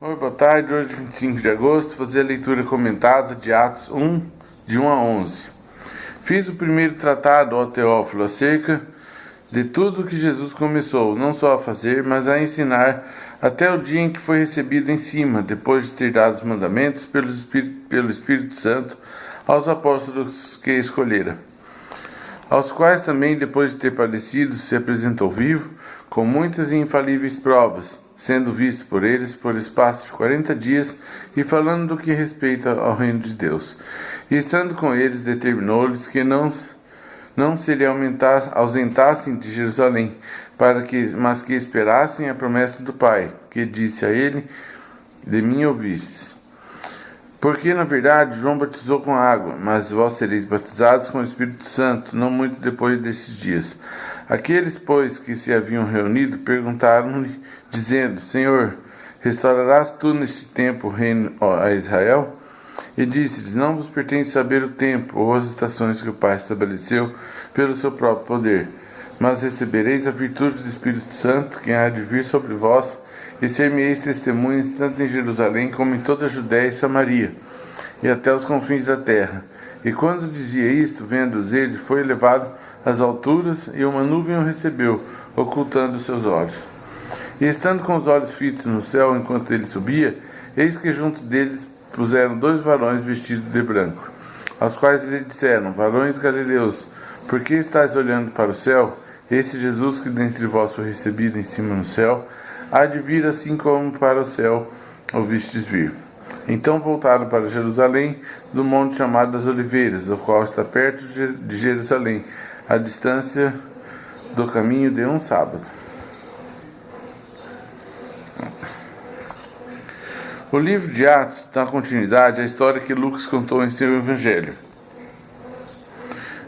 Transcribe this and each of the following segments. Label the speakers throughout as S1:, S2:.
S1: Oi, boa tarde. Hoje, 25 de agosto, fazer a leitura comentada de Atos 1, de 1 a 11. Fiz o primeiro tratado ao Teófilo acerca de tudo que Jesus começou, não só a fazer, mas a ensinar, até o dia em que foi recebido em cima, depois de ter dado os mandamentos pelo Espírito Santo aos apóstolos que escolhera, aos quais também, depois de ter padecido, se apresentou vivo, com muitas e infalíveis provas, sendo visto por eles por espaço de 40 dias, e falando do que respeita ao reino de Deus. E estando com eles, determinou-lhes que não se lhe ausentassem de Jerusalém, mas que esperassem a promessa do Pai, que disse a ele: de mim ouvistes. Porque, na verdade, João batizou com água, mas vós sereis batizados com o Espírito Santo, não muito depois desses dias. Aqueles, pois, que se haviam reunido, perguntaram-lhe, dizendo: Senhor, restaurarás tu neste tempo o reino a Israel? E disse-lhes: Não vos pertence saber o tempo ou as estações que o Pai estabeleceu pelo seu próprio poder, mas recebereis a virtude do Espírito Santo, que há de vir sobre vós, e ser-me-eis testemunhas tanto em Jerusalém como em toda a Judéia e Samaria, e até os confins da terra. E quando dizia isto, vendo-os ele, foi elevado às alturas, e uma nuvem o recebeu, ocultando os seus olhos. E estando com os olhos fitos no céu enquanto ele subia, eis que junto deles puseram 2 varões vestidos de branco, aos quais lhe disseram: Varões galileus, por que estáis olhando para o céu? Esse Jesus que dentre vós foi recebido em cima no céu, há de vir assim como para o céu o vistes vir. Então voltaram para Jerusalém, do monte chamado das Oliveiras, o qual está perto de Jerusalém, à distância do caminho de um sábado. O livro de Atos dá continuidade à história que Lucas contou em seu Evangelho,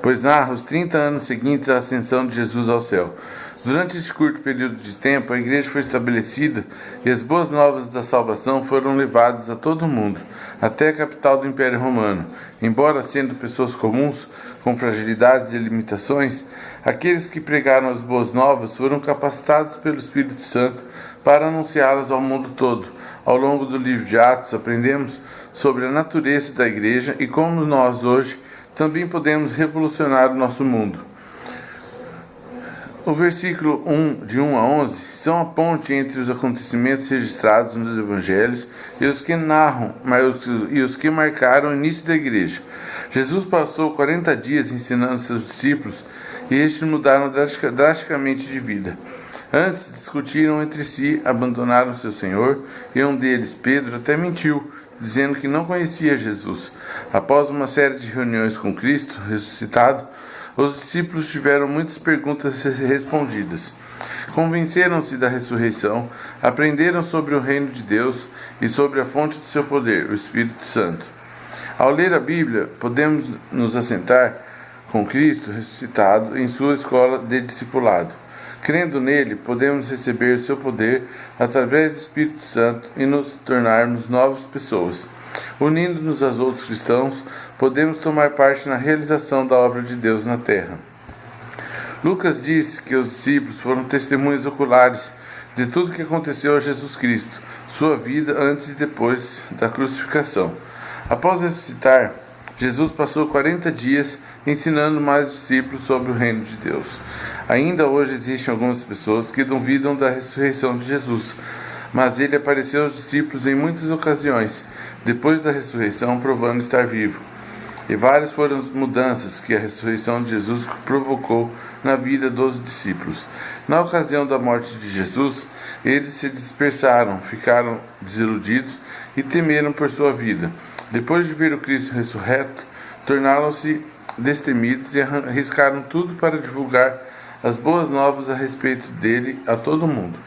S1: pois narra os 30 anos seguintes à ascensão de Jesus ao céu. Durante esse curto período de tempo, a igreja foi estabelecida e as boas novas da salvação foram levadas a todo o mundo, até a capital do Império Romano. Embora sendo pessoas comuns, com fragilidades e limitações, aqueles que pregaram as boas novas foram capacitados pelo Espírito Santo para anunciá-las ao mundo todo. Ao longo do livro de Atos, aprendemos sobre a natureza da igreja e como nós hoje também podemos revolucionar o nosso mundo. O versículo 1, de 1 a 11, são a ponte entre os acontecimentos registrados nos evangelhos e os que marcaram o início da igreja. Jesus passou 40 dias ensinando seus discípulos e estes mudaram drasticamente de vida. Antes discutiram entre si, abandonaram seu Senhor, e um deles, Pedro, até mentiu, dizendo que não conhecia Jesus. Após uma série de reuniões com Cristo ressuscitado, os discípulos tiveram muitas perguntas respondidas. Convenceram-se da ressurreição, aprenderam sobre o reino de Deus e sobre a fonte do seu poder, o Espírito Santo. Ao ler a Bíblia, podemos nos assentar com Cristo ressuscitado em sua escola de discipulado. Crendo nele, podemos receber o seu poder através do Espírito Santo e nos tornarmos novas pessoas. Unindo-nos aos outros cristãos, podemos tomar parte na realização da obra de Deus na terra. Lucas disse que os discípulos foram testemunhas oculares de tudo que aconteceu a Jesus Cristo, sua vida antes e depois da crucificação. Após ressuscitar, Jesus passou 40 dias ensinando mais discípulos sobre o reino de Deus. Ainda hoje existem algumas pessoas que duvidam da ressurreição de Jesus, mas ele apareceu aos discípulos em muitas ocasiões, depois da ressurreição, provando estar vivo. E várias foram as mudanças que a ressurreição de Jesus provocou na vida dos discípulos. Na ocasião da morte de Jesus, eles se dispersaram, ficaram desiludidos e temeram por sua vida. Depois de ver o Cristo ressurreto, tornaram-se destemidos e arriscaram tudo para divulgar as boas novas a respeito dele a todo mundo.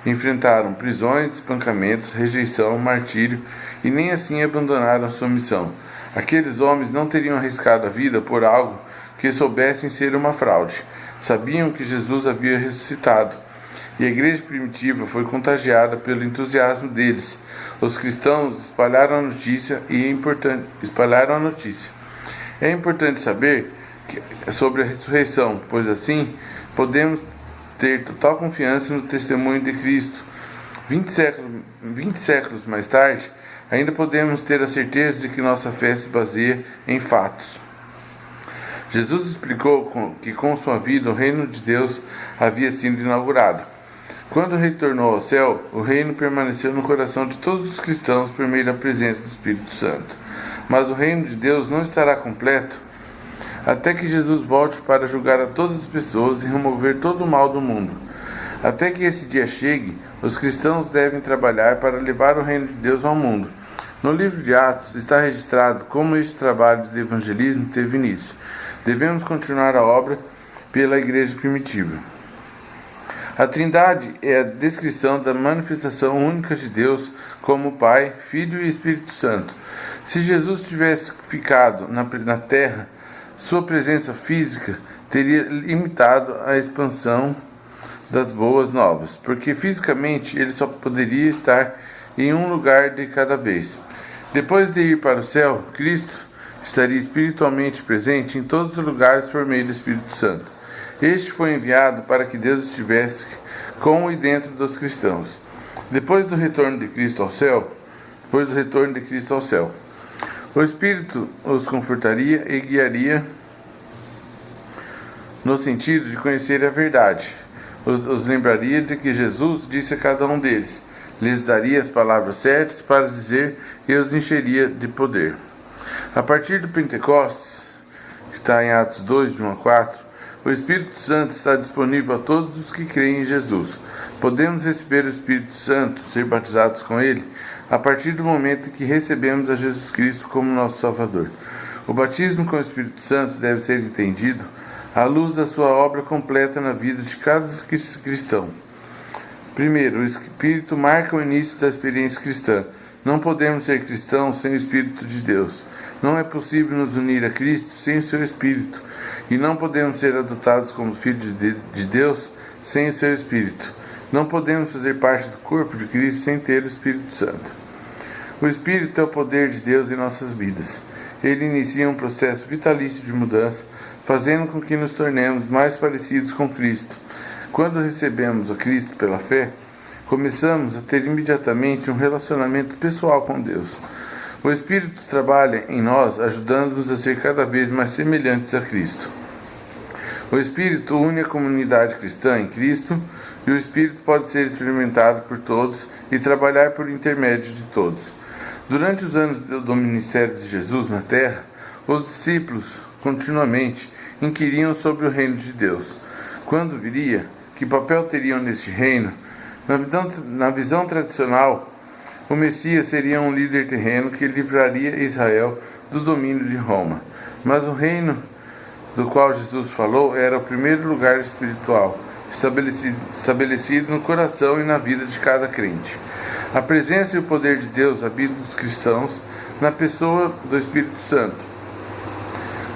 S1: Enfrentaram prisões, espancamentos, rejeição, martírio e nem assim abandonaram sua missão. Aqueles homens não teriam arriscado a vida por algo que soubessem ser uma fraude. Sabiam que Jesus havia ressuscitado, e a igreja primitiva foi contagiada pelo entusiasmo deles. Os cristãos espalharam a notícia É importante saber sobre a ressurreição, pois assim podemos ter total confiança no testemunho de Cristo. 20 séculos mais tarde, ainda podemos ter a certeza de que nossa fé se baseia em fatos. Jesus explicou que com sua vida o reino de Deus havia sido inaugurado. Quando retornou ao céu, o reino permaneceu no coração de todos os cristãos por meio da presença do Espírito Santo. Mas o reino de Deus não estará completo até que Jesus volte para julgar a todas as pessoas e remover todo o mal do mundo. Até que esse dia chegue, os cristãos devem trabalhar para levar o reino de Deus ao mundo. No livro de Atos está registrado como este trabalho de evangelismo teve início. Devemos continuar a obra pela igreja primitiva. A Trindade é a descrição da manifestação única de Deus como Pai, Filho e Espírito Santo. Se Jesus tivesse ficado na terra, sua presença física teria limitado a expansão das boas novas, porque fisicamente ele só poderia estar em um lugar de cada vez. Depois de ir para o céu, Cristo estaria espiritualmente presente em todos os lugares por meio do Espírito Santo. Este foi enviado para que Deus estivesse com e dentro dos cristãos. Depois do retorno de Cristo ao céu, o Espírito os confortaria e guiaria no sentido de conhecer a verdade. Os lembraria de que Jesus disse a cada um deles, lhes daria as palavras certas para dizer e os encheria de poder. A partir do Pentecostes, que está em Atos 2, de 1 a 4, o Espírito Santo está disponível a todos os que creem em Jesus. Podemos receber o Espírito Santo, ser batizados com ele, a partir do momento em que recebemos a Jesus Cristo como nosso Salvador. O batismo com o Espírito Santo deve ser entendido à luz da sua obra completa na vida de cada cristão. Primeiro, o Espírito marca o início da experiência cristã. Não podemos ser cristãos sem o Espírito de Deus. Não é possível nos unir a Cristo sem o seu Espírito. E não podemos ser adotados como filhos de Deus sem o seu Espírito. Não podemos fazer parte do corpo de Cristo sem ter o Espírito Santo. O Espírito é o poder de Deus em nossas vidas. Ele inicia um processo vitalício de mudança, fazendo com que nos tornemos mais parecidos com Cristo. Quando recebemos a Cristo pela fé, começamos a ter imediatamente um relacionamento pessoal com Deus. O Espírito trabalha em nós, ajudando-nos a ser cada vez mais semelhantes a Cristo. O Espírito une a comunidade cristã em Cristo, e o Espírito pode ser experimentado por todos e trabalhar por intermédio de todos. Durante os anos do ministério de Jesus na terra, os discípulos continuamente inquiriam sobre o reino de Deus. Quando viria, que papel teriam neste reino? Na visão tradicional, o Messias seria um líder terreno que livraria Israel do domínio de Roma. Mas o reino do qual Jesus falou era o primeiro lugar espiritual, estabelecido no coração e na vida de cada crente. A presença e o poder de Deus habitam nos cristãos na pessoa do Espírito Santo.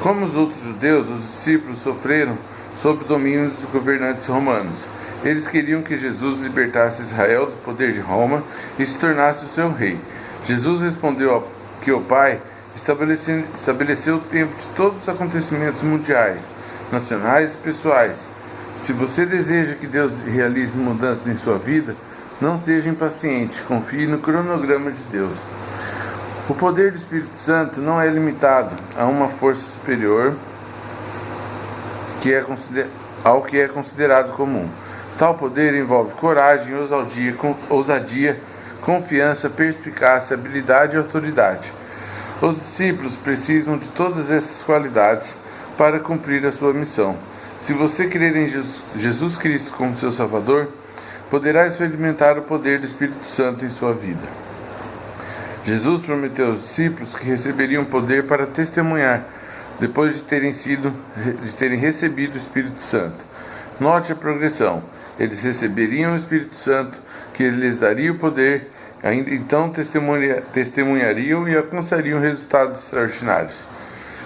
S1: Como os outros judeus, os discípulos sofreram sob o domínio dos governantes romanos. Eles queriam que Jesus libertasse Israel do poder de Roma e se tornasse o seu rei. Jesus respondeu que o Pai estabeleceu o tempo de todos os acontecimentos mundiais, nacionais e pessoais. Se você deseja que Deus realize mudanças em sua vida, não seja impaciente, confie no cronograma de Deus. O poder do Espírito Santo não é limitado a uma força superior ao que é considerado comum. Tal poder envolve coragem, ousadia, confiança, perspicácia, habilidade e autoridade. Os discípulos precisam de todas essas qualidades para cumprir a sua missão. Se você crer em Jesus Cristo como seu Salvador, poderá experimentar o poder do Espírito Santo em sua vida. Jesus prometeu aos discípulos que receberiam poder para testemunhar, depois de terem recebido o Espírito Santo. Note a progressão. Eles receberiam o Espírito Santo, que lhes daria o poder, ainda então testemunhariam e alcançariam resultados extraordinários.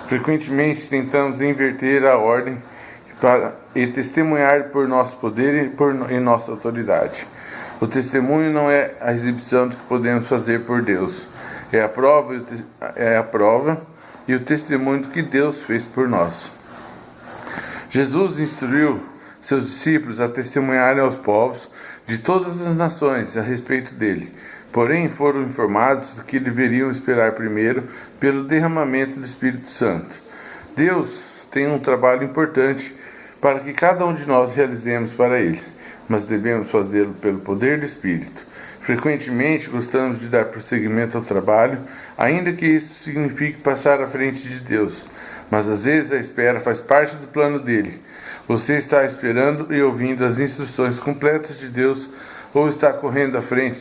S1: Frequentemente tentamos inverter a ordem e testemunhar por nosso poder e nossa autoridade. O testemunho não é a exibição do que podemos fazer por Deus. É a prova e o testemunho do que Deus fez por nós. Jesus instruiu seus discípulos a testemunharem aos povos de todas as nações a respeito dele. Porém, foram informados que deveriam esperar primeiro pelo derramamento do Espírito Santo. Deus tem um trabalho importante para que cada um de nós realizemos para ele, mas devemos fazê-lo pelo poder do Espírito. Frequentemente gostamos de dar prosseguimento ao trabalho, ainda que isso signifique passar à frente de Deus, mas às vezes a espera faz parte do plano dele. Você está esperando e ouvindo as instruções completas de Deus ou está correndo à frente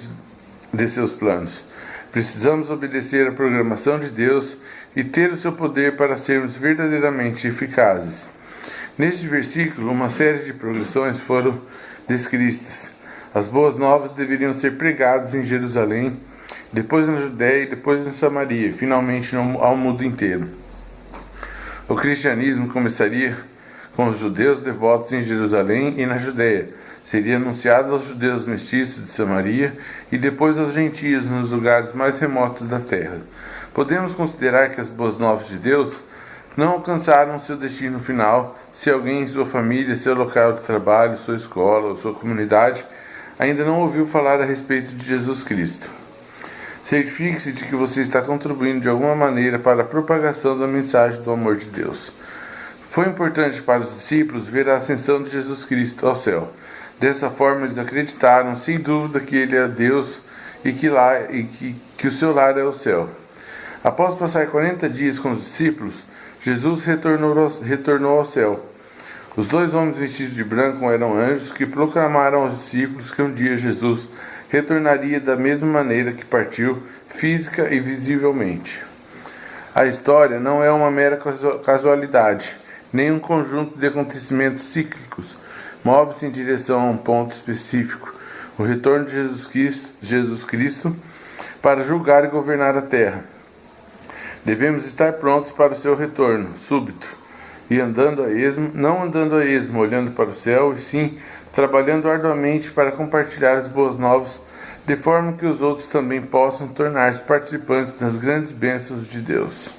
S1: de seus planos? Precisamos obedecer à programação de Deus e ter o seu poder para sermos verdadeiramente eficazes. Neste versículo, uma série de progressões foram descritas. As boas novas deveriam ser pregadas em Jerusalém, depois na Judéia e depois em Samaria, finalmente ao mundo inteiro. O cristianismo começaria com os judeus devotos em Jerusalém e na Judéia. Seria anunciado aos judeus mestiços de Samaria e depois aos gentios nos lugares mais remotos da terra. Podemos considerar que as boas novas de Deus não alcançaram seu destino final se alguém em sua família, seu local de trabalho, sua escola ou sua comunidade ainda não ouviu falar a respeito de Jesus Cristo. Certifique-se de que você está contribuindo de alguma maneira para a propagação da mensagem do amor de Deus. Foi importante para os discípulos ver a ascensão de Jesus Cristo ao céu. Dessa forma, eles acreditaram, sem dúvida, que Ele é Deus e que o seu lar é o céu. Após passar 40 dias com os discípulos, Jesus retornou ao céu. Os dois homens vestidos de branco eram anjos que proclamaram aos discípulos que um dia Jesus retornaria da mesma maneira que partiu, física e visivelmente. A história não é uma mera casualidade, nem um conjunto de acontecimentos cíclicos. Move-se em direção a um ponto específico, o retorno de Jesus Cristo para julgar e governar a terra. Devemos estar prontos para o seu retorno súbito, e não andando a esmo, olhando para o céu, e sim trabalhando arduamente para compartilhar as boas novas, de forma que os outros também possam tornar-se participantes das grandes bênçãos de Deus.